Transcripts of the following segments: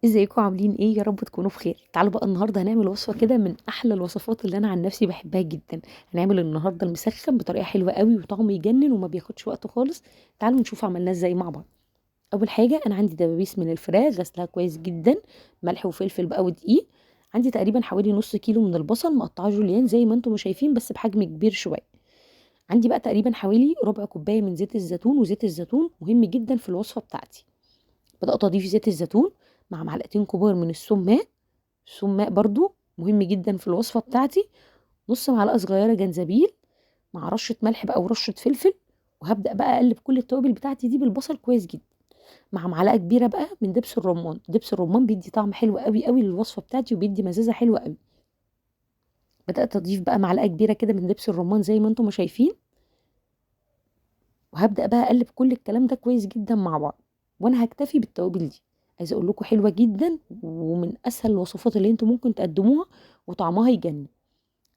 ازيكم عاملين ايه؟ يا رب تكونوا بخير. تعالوا بقى النهارده هنعمل وصفه كده من احلى الوصفات اللي انا عن نفسي بحبها جدا. هنعمل النهارده المسخن بطريقه حلوه قوي وطعمه يجنن وما بياخدش وقت خالص. تعالوا نشوف عملناه ازاي مع بعض. اول حاجه انا عندي دبابيس من الفراخ غسلها كويس جدا، ملح وفلفل بقى ودقيق. عندي تقريبا حوالي نص كيلو من البصل مقطعه جوليان زي ما انتم شايفين بس بحجم كبير شويه. عندي بقى تقريبا حوالي ربع كوبايه من زيت الزيتون، وزيت الزيتون مهم جدا في الوصفه بتاعتي. بدات اضيف زيت الزيتون مع معلقتين كبار من السماق. السماق برضو مهم جدا في الوصفة بتاعتي. نص معلقة صغيرة جنزبيل مع رشة ملح بقى ورشة فلفل. وهبدأ بقى أقلب كل التوابل بتاعتي دي بالبصل كويس جدا، مع معلقة كبيرة بقى من دبس الرمان. دبس الرمان بيدي طعم حلو قوي قوي للوصفة بتاعتي وبيدي مزازة حلوة قوي. بدأت أضيف بقى معلقة كبيرة كده من دبس الرمان زي ما انتم ما شايفين. وهبدأ بقى أقلب كل الكلام ده كويس جدا مع بعض. وأنا هكتفي بالتوابل دي. عايزة أقول لكم حلوة جدا ومن أسهل الوصفات اللي انتم ممكن تقدموها، وطعمها يجنن.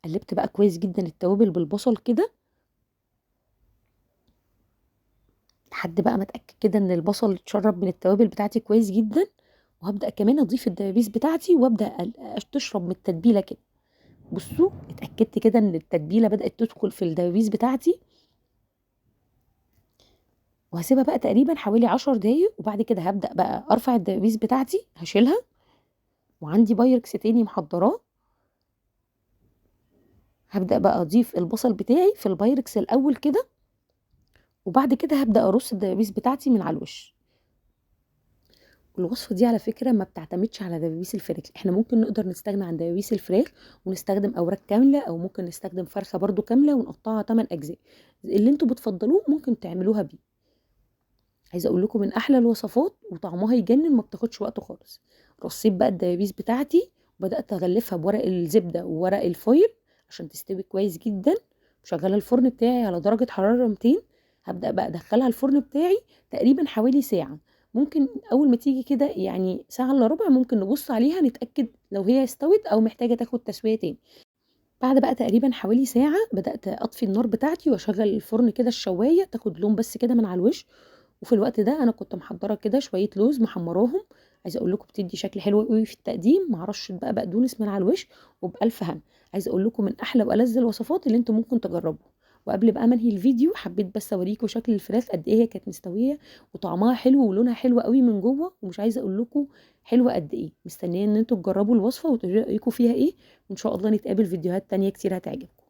قلبت بقى كويس جدا التوابل بالبصل كده لحد بقى ما اتاكد كده ان البصل اتشرب من التوابل بتاعتي كويس جدا. وهبدا كمان اضيف الدبابيس بتاعتي وابدا تشرب من التتبيله كده. بصوا، اتاكدت كده ان التتبيله بدات تدخل في الدبابيس بتاعتي. وهسيبها بقى تقريبا حوالي 10 دقايق، وبعد كده هبدا بقى ارفع الدبابيس بتاعتي هشيلها. وعندي بايركس تاني محضراه. هبدا بقى اضيف البصل بتاعي في البايركس الاول كده، وبعد كده هبدا ارص الدبابيس بتاعتي من على الوش. الوصفة دي على فكرة ما بتعتمدش على دبابيس الفراخ، احنا ممكن نقدر نستغنى عن دبابيس الفراخ ونستخدم اوراق كاملة، او ممكن نستخدم فرخة برضو كاملة ونقطعها 8 اجزاء. اللي انتوا بتفضلوه ممكن تعملوها بيه. عايزة اقول لكم من احلى الوصفات وطعمها يجنن، ما بتاخدش وقت خالص. رصيت بقى الدبابيس بتاعتي وبدأت اغلفها بورق الزبدة وورق الفويل عشان تستوي كويس جدا. وشغلة الفرن بتاعي على درجة حرارة 200. هبدأ بقى ادخلها الفرن بتاعي تقريبا حوالي ساعة. ممكن اول ما تيجي كده يعني ساعة الا ربع ممكن نبص عليها نتأكد لو هي استوت او محتاجة تاخد تسوية تاني. بعد بقى تقريبا حوالي ساعة بدأت اطفي النار بتاعتي واشغل الفرن كده الشواية تاخد لون بس كده من على الوش. وفي الوقت ده انا كنت محضره كده شويه لوز محمراهم. عايزه اقول لكم بتدي شكل حلو قوي في التقديم مع رشه بقى بقدونس من على الوش. وبالف هنا. عايزه اقول لكم من احلى والذ الوصفات اللي انتم ممكن تجربوها. وقبل بقى ما انهي الفيديو حبيت بس اوريكم شكل الفراخ قد ايه هي كانت مستويه وطعمها حلو ولونها حلو قوي من جوه، ومش عايزه اقول لكم حلوه قد ايه. مستنيه ان انتم تجربوا الوصفه وتقولوا لي رايكم فيها ايه. وان شاء الله نتقابل فيديوهات تانية كتير هتعجبكم.